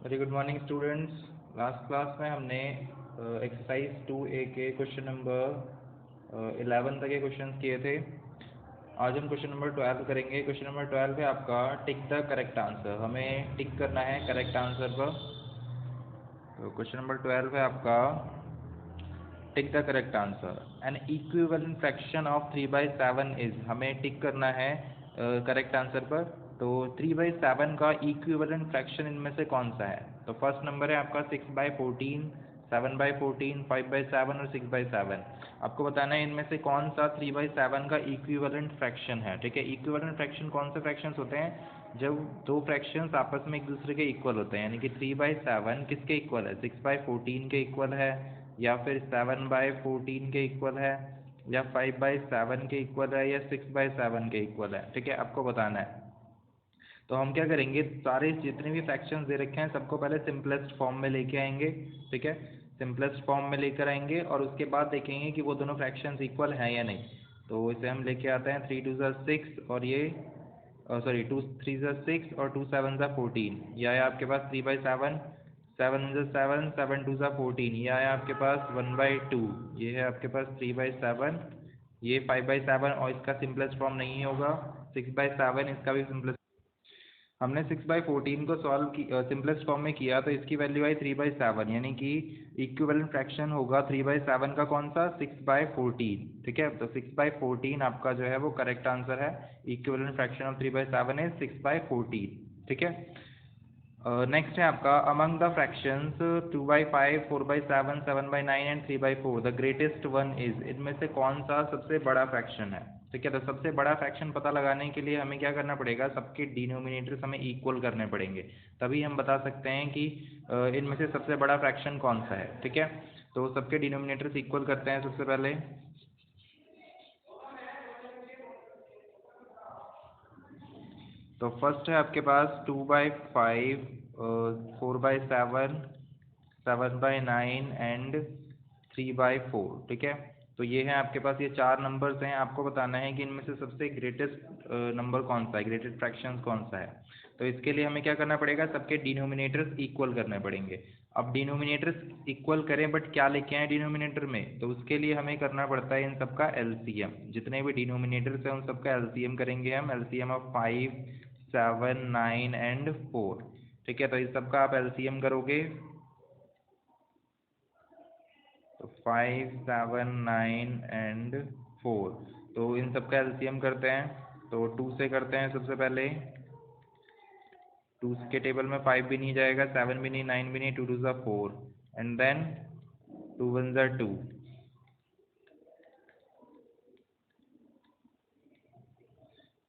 Very good morning students. Last class में हमने exercise 2A के क्वेश्चन नंबर 11 तक के क्वेश्चंस किए थे। आज हम क्वेश्चन नंबर 12 करेंगे। क्वेश्चन नंबर 12 है आपका टिक द करेक्ट आंसर। हमें टिक करना है करेक्ट आंसर पर। तो क्वेश्चन नंबर 12 है आपका tick the correct answer. N equivalent fraction of 3/7 is. हमें टिक करना है करेक्ट आंसर पर। तो 3/7 का इक्विवेलेंट फ्रैक्शन इनमें से कौन सा है? तो फर्स्ट नंबर है आपका 6/14, 7/14, 5/7 और 6/7। आपको बताना है इनमें से कौन सा 3/7 का इक्विवेलेंट फ्रैक्शन है। ठीक है, इक्विवेलेंट फ्रैक्शन कौन से फ्रैक्शंस होते हैं? जब दो फ्रैक्शंस आपस में एक दूसरे के इक्वल होते हैं, यानी कि 3/7 किसके इक्वल है? 6/14 के इक्वल है, या फिर 7/14 के इक्वल है, या 5/7 के इक्वल है, या 6/7 के इक्वल है। ठीक है, आपको बताना है। तो हम क्या करेंगे, सारे जितने भी फ्रैक्शंस दे रखे हैं सबको पहले सिंपलेस्ट फॉर्म में लेके आएंगे। ठीक है, सिंपलेस्ट फॉर्म में लेकर आएंगे और उसके बाद देखेंगे कि वो दोनों फ्रैक्शंस इक्वल हैं या नहीं। तो इसे हम लेके आते हैं 3 2 6 और ये सॉरी 2 3 6 और 2 7 14। यह है आपके पास 3/7, 7 7 7 2 14। यह है आपके पास 1/2। ये है आपके पास 3/7। ये 5/7 और इसका सिंपलेस्ट फॉर्म नहीं होगा। 6/7 इसका भी सिंपलेस्ट। हमने 6/14 को सॉल्व की सिंपलेस्ट फॉर्म में किया, तो इसकी वैल्यू आई 3/7, यानी कि इक्विवेलेंट फ्रैक्शन होगा 3/7 का कौन सा? 6/14। ठीक है, तो 6/14 आपका जो है वो करेक्ट आंसर है। Equivalent fraction of 3/7 is 6/14। ठीक है, नेक्स्ट है आपका among the fractions 2/5, 4/7, 7/9 and 3/4 the greatest one is. इनमें से कौन सा सबसे बड़ा फ्रैक्शन है? ठीक है, तो सबसे बड़ा फ्रैक्शन पता लगाने के लिए हमें क्या करना पड़ेगा, सबके डिनोमिनेटर्स हमें इक्वल करने पड़ेंगे, तभी हम बता सकते हैं कि इनमें से सबसे बड़ा फ्रैक्शन कौन सा है। ठीक है, तो सबके डिनोमिनेटर्स इक्वल करते हैं सबसे पहले। तो फर्स्ट है आपके पास 2/5, 4/7, 7/9 एंड 3/4। ठीक है, तो ये है आपके पास, ये चार नंबर्स हैं। आपको बताना है कि इनमें से सबसे ग्रेटेस्ट नंबर कौन सा है, ग्रेटेस्ट फ्रैक्शन कौन सा है। तो इसके लिए हमें क्या करना पड़ेगा, सबके डिनोमिनेटर्स इक्वल करने पड़ेंगे। अब डिनोमिनेटर्स इक्वल करें, बट क्या लेके आए डिनोमिनेटर में? तो उसके लिए हमें करना पड़ता है इन सबका एलसीएम। जितने भी डिनोमिनेटर्स हैं उन सबका एलसीएम करेंगे हम। LCM of 5, 7, 9 and 4। ठीक है, तो इस सबका आप एलसीएम करोगे तो 5, 7, 9 एंड 4। तो इन सबका एलसीएम करते हैं, तो 2 से करते हैं सबसे पहले। 2 के टेबल में 5 भी नहीं जाएगा, 7 भी नहीं, 9 भी नहीं, 2 2 4 एंड देन 2 1 2।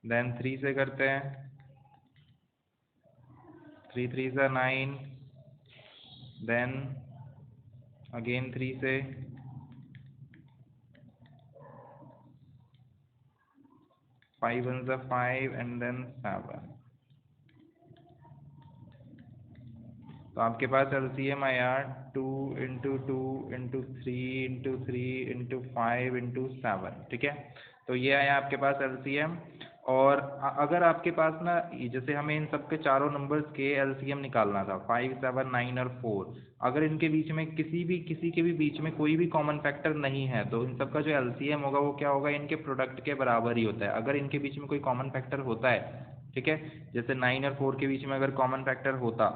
देन 3 से करते हैं, 3 3 9। देन अगेन 3 से, 5 1 5 एंड देन 7। तो आपके पास एलसीएम आया 2 into 2 into 3 into 3 into 5 into 7। ठीक है, तो ये आया आपके पास एलसीएम। और अगर आपके पास ना, जैसे हमें इन सबके चारों नंबर्स के एलसीएम निकालना था, 5 7 9 और 4। अगर इनके बीच में किसी के भी बीच में कोई भी कॉमन फैक्टर नहीं है, तो इन सबका जो एलसीएम होगा वो क्या होगा, इनके प्रोडक्ट के बराबर ही होता है। अगर इनके बीच में कोई कॉमन फैक्टर होता है, ठीक है, जैसे 9 और 4 के बीच में अगर कॉमन फैक्टर होता,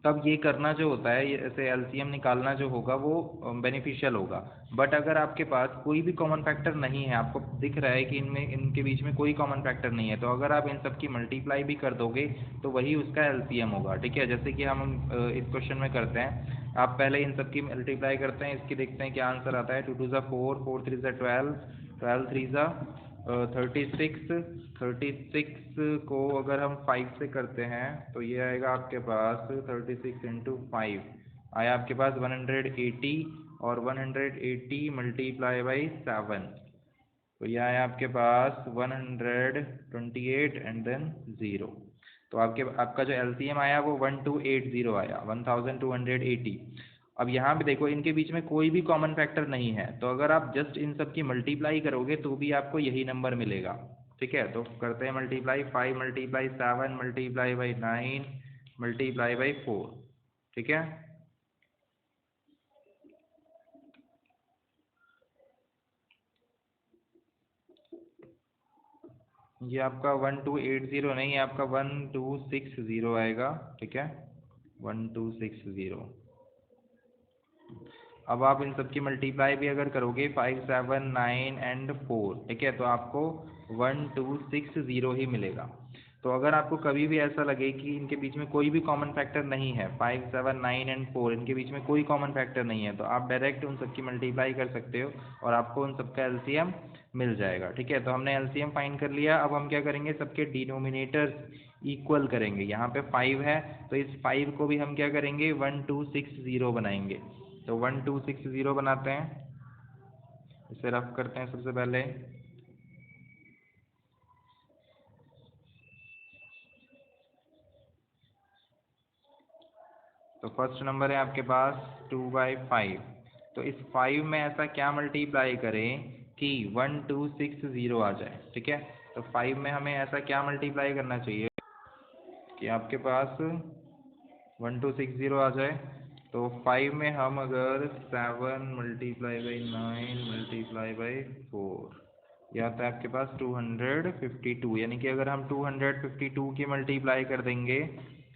तब ये करना जो होता है, ये ऐसे एलसीएम निकालना जो होगा वो बेनिफिशियल होगा। बट अगर आपके पास कोई भी कॉमन फैक्टर नहीं है, आपको दिख रहा है कि इनमें इनके बीच में कोई कॉमन फैक्टर नहीं है, तो अगर आप इन सब की मल्टीप्लाई भी कर दोगे तो वही उसका एलसीएम होगा। ठीक है, जैसे कि हम इस क्वेश्चन में करते हैं। आप पहले इन सब की मल्टीप्लाई करते हैं, इसकी देखते हैं क्या आंसर आता है। 2 2 4, 4 3 12, 12 3 36। 36 को अगर हम 5 से करते हैं तो ये आएगा आपके पास 36 इंटू 5 आया आपके पास 180, और 180 मल्टीप्लाई बाई 7, तो ये आया आपके पास 128 एंड देन 0। तो आपका जो एलसीएम आया वो 1280 आया, 1280। अब यहाँ पे देखो, इनके बीच में कोई भी कॉमन फैक्टर नहीं है, तो अगर आप जस्ट इन सब की मल्टीप्लाई करोगे तो भी आपको यही नंबर मिलेगा। ठीक है, तो करते हैं multiply. 5 multiply 7 multiply by 9 multiply by 4, ठीक है। ये आपका 1280 नहीं, आपका 1260 आएगा, ठीक है, 1260। अब आप इन सब की मल्टीप्लाई भी अगर करोगे 5, 7, 9 एंड 4, ठीक है, तो आपको 1260 ही मिलेगा। तो अगर आपको कभी भी ऐसा लगे कि इनके बीच में कोई भी कॉमन फैक्टर नहीं है, 5, 7, 9 एंड 4 इनके बीच में कोई कॉमन फैक्टर नहीं है, तो आप डायरेक्ट उन सब की मल्टीप्लाई कर सकते हो और आपको उन सबका एलसीएम मिल जाएगा, ठीक है। तो हमने एलसीएम फाइंड कर लिया। अब हम क्या करेंगे, सबके डिनोमिनेटर्स इक्वल करेंगे। यहाँ पे 5 है तो इस 5 को भी हम क्या करेंगे, 1260 बनाएंगे। तो 1260 बनाते हैं, इसे रफ करते हैं सबसे पहले। तो फर्स्ट नंबर है आपके पास 2/5। तो इस 5 में ऐसा क्या मल्टीप्लाई करें कि 1260 आ जाए, ठीक है। तो 5 में हमें ऐसा क्या मल्टीप्लाई करना चाहिए कि आपके पास 1260 आ जाए। तो 5 में हम अगर 7 मल्टीप्लाई बाई 9 मल्टीप्लाई बाई 4, यह आता है आपके पास 252। यानी कि अगर हम 252 की मल्टीप्लाई कर देंगे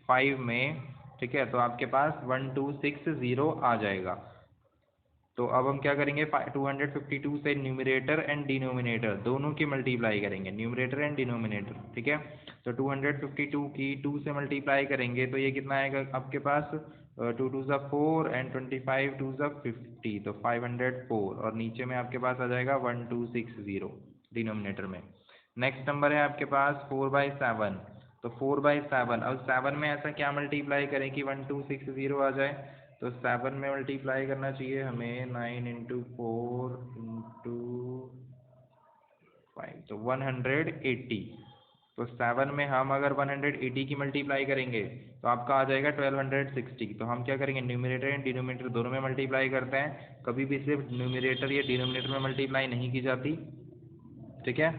5 में, ठीक है, तो आपके पास 1260 आ जाएगा। तो अब हम क्या करेंगे, 252 से न्यूमरेटर एंड डिनोमिनेटर दोनों की मल्टीप्लाई करेंगे, न्यूमरेटर एंड डिनोमिनेटर, ठीक है। तो 252 की 2 से मल्टीप्लाई करेंगे तो ये कितना आएगा आपके पास, 2 2 ज़ा 4 एंड 25 2 ज़ा 50, तो 504, और नीचे में आपके पास आ जाएगा 1260 डिनोमिनेटर में। नेक्स्ट नंबर है आपके पास 4/7। तो 4/7, अब 7 में ऐसा क्या मल्टीप्लाई करें कि 1260 आ जाए। तो 7 में मल्टीप्लाई करना चाहिए हमें 9 इंटू 4 इंटू 5, तो 180। तो 7 में हम अगर 180 की मल्टीप्लाई करेंगे तो आपका आ जाएगा 1260। तो हम क्या करेंगे, न्यूमरेटर एंड डिनोमिनेटर दोनों में मल्टीप्लाई करते हैं, कभी भी सिर्फ न्यूमरेटर या डिनोमिनेटर में मल्टीप्लाई नहीं की जाती, ठीक है।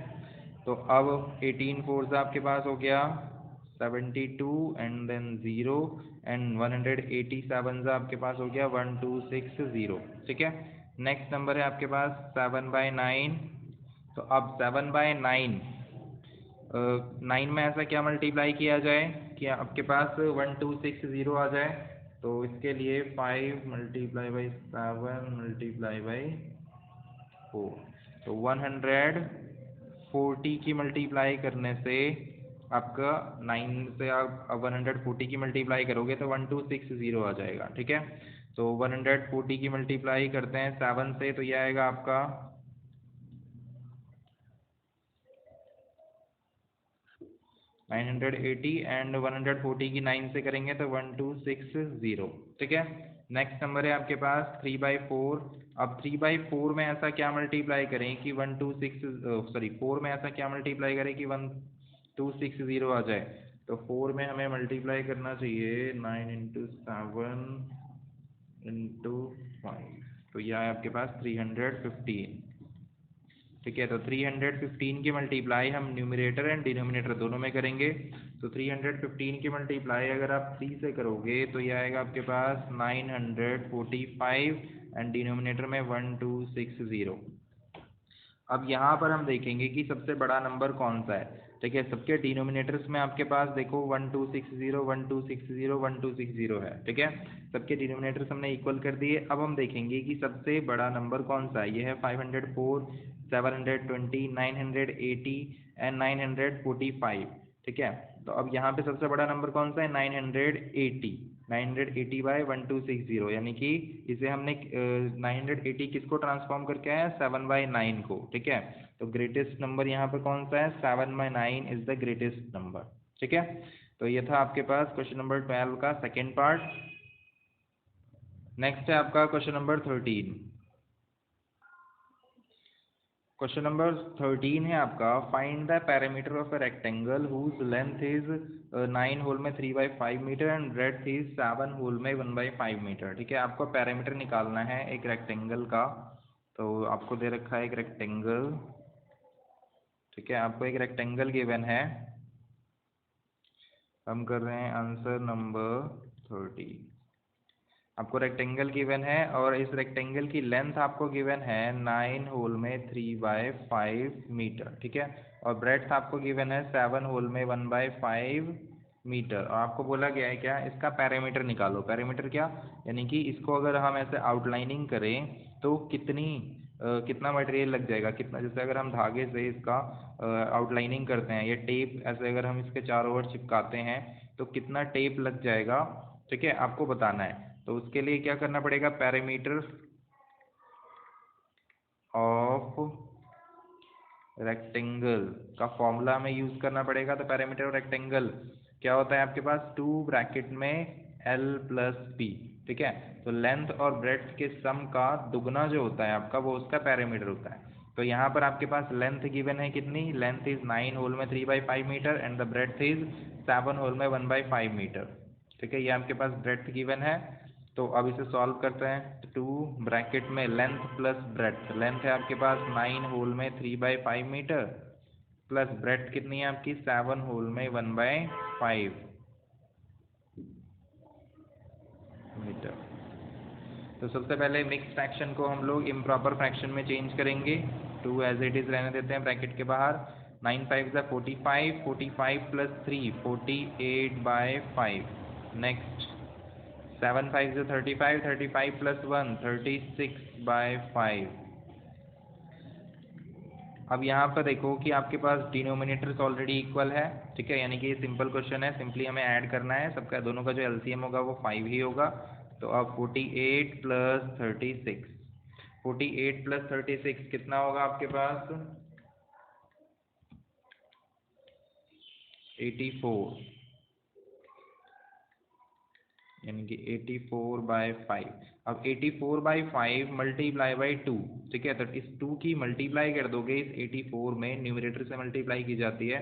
तो अब 18 4 आपके पास हो गया 72 एंड देन 0 एंड 187 आपके पास हो गया 1260, ठीक है। नेक्स्ट नंबर है आपके पास 7/9। तो अब 7/9, 9 में ऐसा क्या मल्टीप्लाई किया जाए कि आपके पास 1260 आ जाए। तो इसके लिए 5 मल्टीप्लाई बाई 7 मल्टीप्लाई बाई 4, तो 140 की मल्टीप्लाई करने से आपका 9 से आप 140 की मल्टीप्लाई करोगे तो 1260 आ जाएगा, ठीक है। तो 140 की मल्टीप्लाई करते हैं 7 से, तो यह आएगा आपका 980 एंड 140 की 9 से करेंगे तो 1260, ठीक है। नेक्स्ट नंबर है आपके पास 3/4। अब 3/4 में ऐसा क्या मल्टीप्लाई करें कि 4 में ऐसा क्या मल्टीप्लाई करें कि 1260 आ जाए। तो 4 में हमें मल्टीप्लाई करना चाहिए 9 इंटू 7 इंटू 5, तो यह है आपके पास 315, ठीक है। तो 315 की मल्टीप्लाई हम न्यूमरेटर एंड डिनोमिनेटर दोनों में करेंगे। तो 315 की मल्टीप्लाई अगर आप 3 से करोगे तो यह आएगा आपके पास 945 एंड डिनोमिनेटर में 1260। अब यहाँ पर हम देखेंगे कि सबसे बड़ा नंबर कौन सा है, ठीक है। सबके डिनोमिनेटर्स में आपके पास देखो 1260 1260 1260 है, ठीक है। सबके डिनोमिनेटर्स हमने इक्वल कर दिए। अब हम देखेंगे कि सबसे बड़ा नंबर कौन सा है। यह है 504, 720, 980 एंड 945, ठीक है। तो अब यहाँ पे सबसे बड़ा नंबर कौन सा है, 980। 980/1260, यानी कि इसे हमने 980 किसको ट्रांसफॉर्म करके आया, 7/9 को, ठीक है। तो ग्रेटेस्ट नंबर यहाँ पे कौन सा है, 7/9 इज द ग्रेटेस्ट नंबर, ठीक है। तो ये था आपके पास क्वेश्चन नंबर 12 का सेकेंड पार्ट। नेक्स्ट है आपका क्वेश्चन नंबर 13। क्वेश्चन नंबर 13 है आपका, find the parameter of a rectangle whose length is 9 whole में 3/5 metre and breadth is 7 whole में 1/5 मीटर, ठीक है। आपको पैरामीटर निकालना है एक रेक्टेंगल का। तो आपको दे रखा है एक रेक्टेंगल, ठीक है। आपको एक रेक्टेंगल गिवन है हम कर रहे हैं आंसर नंबर 30। आपको रेक्टेंगल गिवन है और इस रेक्टेंगल की लेंथ आपको गिवन है 9 होल में 3/5 मीटर, ठीक है। और ब्रेड्थ आपको गिवन है 7 होल में 1/5 मीटर। और आपको बोला गया है क्या, इसका पैरामीटर निकालो। पैरामीटर क्या, यानी कि इसको अगर हम ऐसे आउटलाइनिंग करें तो कितना मटेरियल लग जाएगा, कितना, जैसे अगर हम धागे से इसका आउटलाइनिंग करते हैं, ये टेप ऐसे अगर हम इसके चारों ओर चिपकाते हैं तो कितना टेप लग जाएगा, ठीक है, आपको बताना है। तो उसके लिए क्या करना पड़ेगा, पैरामीटर ऑफ रेक्टेंगल का फॉर्मूला हमें यूज करना पड़ेगा। तो पैरामीटर ऑफ रेक्टेंगल क्या होता है आपके पास, 2 ब्रैकेट में L प्लस P, ठीक है। तो लेंथ और ब्रेड्थ के सम का दुगना जो होता है आपका, वो उसका पैरामीटर होता है। तो यहाँ पर आपके पास लेंथ गिवन है कितनी, लेंथ इज 9 होल में 3/5 metre and the breadth is 7 whole में 1/5 मीटर, ठीक है। ये आपके पास ब्रेड्थ गिवन है। तो अब इसे सॉल्व करते हैं। 2 ब्रैकेट में लेंथ प्लस ब्रेड्थ, लेंथ है आपके पास 9 होल में 3/5 मीटर प्लस ब्रेड्थ कितनी है आपकी 7 होल में 1/5 मीटर। तो सबसे पहले मिक्स फ्रैक्शन को हम लोग इम्प्रॉपर फ्रैक्शन में चेंज करेंगे। 2 एज इट इज रहने देते हैं ब्रैकेट के बाहर। 9 5 45, 45 प्लस 3 48/5। Next 7 5 35, 35 plus 1 36/5। अब यहाँ पर देखो कि आपके पास डिनोमिनेटर्स ऑलरेडी इक्वल है, ठीक है, यानी कि ये सिंपल क्वेश्चन है, सिंपली हमें ऐड करना है, सबका दोनों का जो एलसीएम होगा वो 5 ही होगा। तो अब 48 प्लस 36, 48 प्लस 36 कितना होगा आपके पास, 84, यानी कि 84/5। अब 84/5 मल्टीप्लाई बाई 2, ठीक है। तो इस 2 की मल्टीप्लाई कर दोगे इस 84 में, न्यूमरेटर से मल्टीप्लाई की जाती है,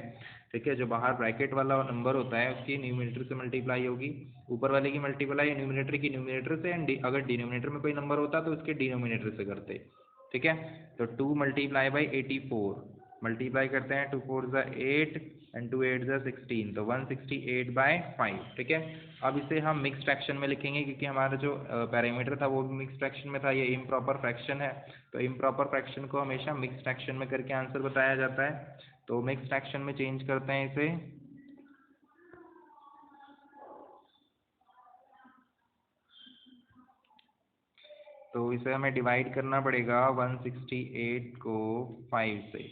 ठीक है। जो बाहर ब्रैकेट वाला नंबर होता है उसकी न्यूमरेटर से मल्टीप्लाई होगी, ऊपर वाले की मल्टीप्लाई न्यूमरेटर की न्यूमरेटर से, एंड अगर डिनोमिनेटर में कोई नंबर होता तो उसके डिनोमिनेटर से करते, ठीक है। तो 2 मल्टीप्लाई बाई 84, मल्टीप्लाई करते हैं, 2 4 8 एंड 2 8 16, तो 168/5, ठीक है। अब इसे हम मिक्स फ्रैक्शन में लिखेंगे क्योंकि हमारा जो पैरामीटर था वो भी मिक्स फ्रैक्शन में था, ये इम्प्रॉपर फ्रैक्शन है। तो इम्प्रॉपर फ्रैक्शन को हमेशा मिक्स फ्रैक्शन में करके आंसर बताया जाता है। तो मिक्स फ्रैक्शन में चेंज करते हैं इसे। तो इसे हमें डिवाइड करना पड़ेगा 168 को 5 से।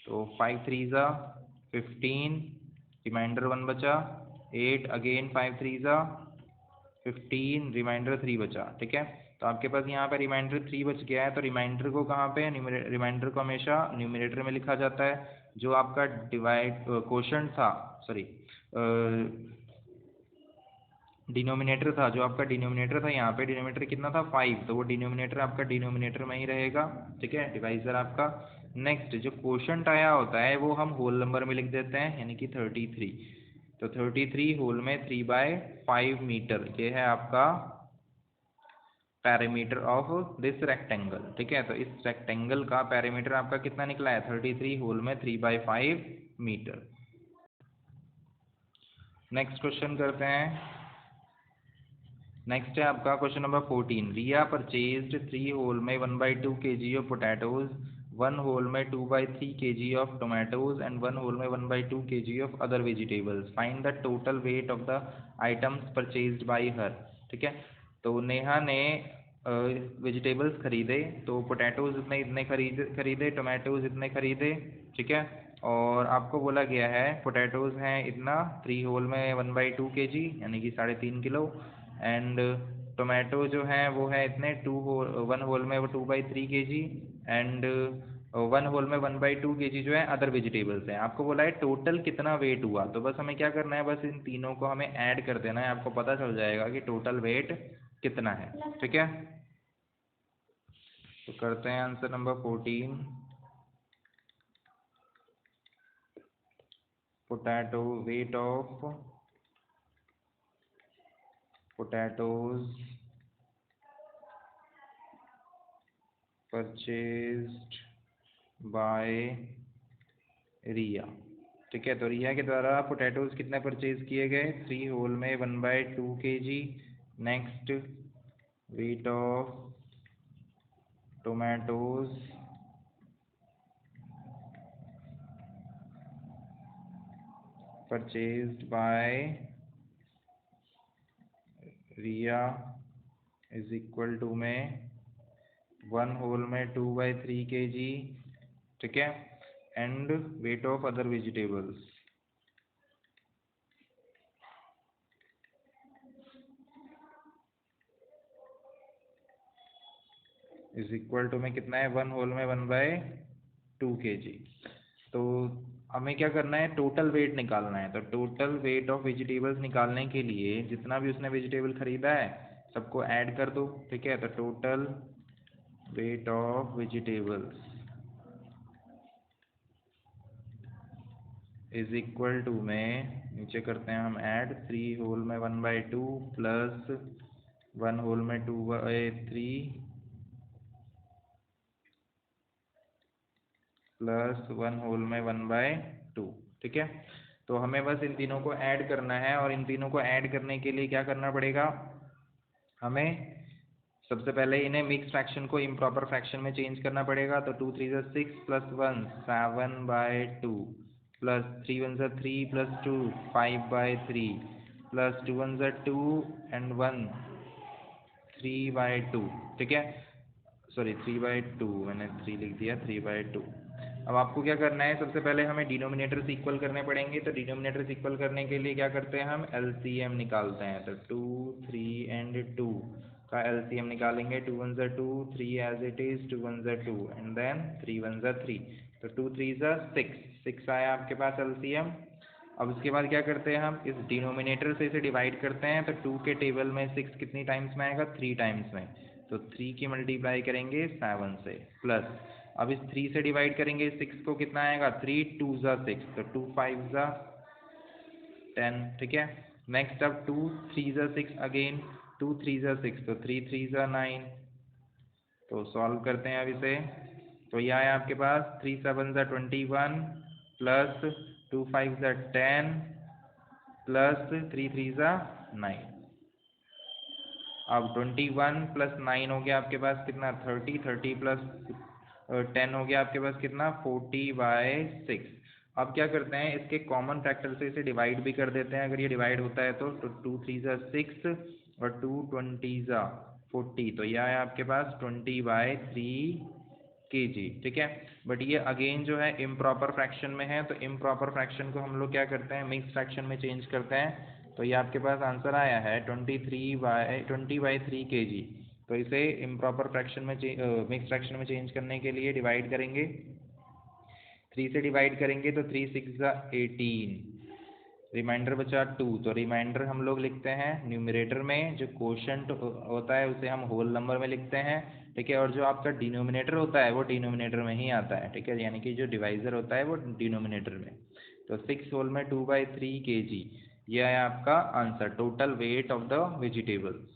तो 5 3 15, रिमाइंडर 1 बचा, 8 अगेन 5 3 15, रिमाइंडर 3 बचा, ठीक है। तो आपके पास यहाँ पे रिमाइंडर 3 बच गया है। तो रिमाइंडर को कहाँ पे, रिमाइंडर को हमेशा न्यूमरेटर में लिखा जाता है। जो आपका डिवाइड क्वोशंट था, सॉरी डिनोमिनेटर था, जो आपका डिनोमिनेटर था, यहाँ पे डिनोमिनेटर कितना था 5, तो वो डिनोमिनेटर आपका डिनोमिनेटर में ही रहेगा, ठीक है, डिवाइजर आपका। नेक्स्ट जो क्वोशंट आया होता है वो हम होल नंबर में लिख देते हैं, यानी कि 33। तो 33 होल में 3/5 मीटर, ये है आपका पैरामीटर ऑफ दिस रेक्टेंगल, ठीक है। तो इस रेक्टेंगल का पैरामीटर आपका कितना निकला है, 33 होल में 3/5 मीटर। नेक्स्ट क्वेश्चन करते हैं। नेक्स्ट है आपका क्वेश्चन नंबर 14। रिया परचेज्ड 3 होल में 1/2 kg ऑफ पोटैटोज, 1 होल में 2/3 kg of tomatoes and 1 whole में 1/2 kg of other vegetables. Find the total weight of the items purchased by her, ठीक है। तो नेहा ने वेजिटेबल्स खरीदे, तो पोटैटोज इतने इतने खरीदे, टोमेटोज इतने खरीदे, ठीक है। और आपको बोला गया है पोटैटोज हैं इतना 3 होल में 1/2 kg, यानी कि 3.5 किलो, एंड टोमेटो जो है वो है इतने 1 होल में वो 2/3 kg, एंड 1 होल में 1/2 kg जो है अदर वेजिटेबल्स हैं। आपको बोला है टोटल कितना वेट हुआ, तो बस हमें क्या करना है, बस इन तीनों को हमें ऐड कर देना है, आपको पता चल जाएगा कि टोटल वेट कितना है, ठीक है। तो करते हैं answer number 14। Potato, weight of potatoes purchased by रिया, ठीक है। तो रिया के द्वारा पोटैटोज कितने परचेज किए गए, 3 होल में 1/2 kg। Next, weight of tomatoes purchased by Riya is equal to में 1 होल में 2/3 kg, ठीक है। And weight of other vegetables is equal to में कितना है, 1 होल में 1/2 kg। तो हमें क्या करना है, टोटल वेट निकालना है। तो टोटल वेट ऑफ वेजिटेबल्स निकालने के लिए जितना भी उसने वेजिटेबल खरीदा है सबको ऐड कर दो, ठीक है। तो total weight of vegetables is equal to में, नीचे करते हैं हम ऐड, 3 होल में 1/2 प्लस 1 होल में 2/3 प्लस 1 होल में 1/2, ठीक है। तो हमें बस इन तीनों को ऐड करना है, और इन तीनों को ऐड करने के लिए क्या करना पड़ेगा, हमें सबसे पहले इन्हें मिक्स फ्रैक्शन को इम्प्रॉपर फ्रैक्शन में चेंज करना पड़ेगा। तो 2 3 6 plus 1 7/2 plus 3 1 3 plus 2 5/3 plus 2 1 2 and 1 3/2, ठीक है। सॉरी 3/2, मैंने 3 लिख दिया, 3/2। अब आपको क्या करना है, सबसे पहले हमें डिनोमिनेटर्स इक्वल करने पड़ेंगे। तो डिनोमिनेटर्स इक्वल करने के लिए क्या करते हैं, हम एलसीएम निकालते हैं। तो 2 3 एंड 2 का एलसीएम निकालेंगे। 2 1 2, 3 as it is, 2 1 2 and then 3 1 3। तो 2 3 6 आया आपके पास एलसीएम। अब उसके बाद क्या करते हैं, हम इस डिनोमिनेटर से इसे डिवाइड करते हैं। तो 2 के टेबल में 6 कितनी टाइम्स में आएगा, 3 टाइम्स में। तो 3 की मल्टीप्लाई करेंगे 7 से, प्लस अब इस 3 से डिवाइड करेंगे 6 को, कितना आएगा, 3 2 6, तो 2 5 10, ठीक है। नेक्स्ट अब 2 3 6 अगेन, 2 3 6, तो 3 3 9। तो सॉल्व करते हैं अब इसे। तो यह आया आपके पास 3 7 21 प्लस 2 5 10 प्लस 3 3 9। अब 21 प्लस 9 हो गया आपके पास कितना, 30, 30 प्लस 10 हो गया आपके पास कितना, 40/6। अब क्या करते हैं, इसके कॉमन फैक्टर से इसे डिवाइड भी कर देते हैं। अगर ये डिवाइड होता है तो 2 3 6 और 2 20 40, तो यह है आपके पास 20/3 kg, ठीक है। बट ये अगेन जो है इम्प्रॉपर फ्रैक्शन में है। तो इम्प्रॉपर फ्रैक्शन को हम लोग क्या करते हैं, मिक्स फ्रैक्शन में चेंज करते हैं। तो ये आपके पास आंसर आया है 20/3 kg। तो इसे इम्प्रॉपर फ्रैक्शन में मिक्स फ्रैक्शन में चेंज करने के लिए डिवाइड करेंगे। 3 से डिवाइड करेंगे तो 3 6 18, रिमाइंडर बचा 2। तो रिमाइंडर हम लोग लिखते हैं न्यूमरेटर में, जो कोशेंट होता है उसे हम होल नंबर में लिखते हैं, ठीक है। और जो आपका डिनोमिनेटर होता है वो डिनोमिनेटर में ही आता है, ठीक है। यानी कि जो डिवाइजर होता है वो डिनोमिनेटर में। तो 6 होल में 2/3 kg, यह है आपका answer, total weight of the vegetables.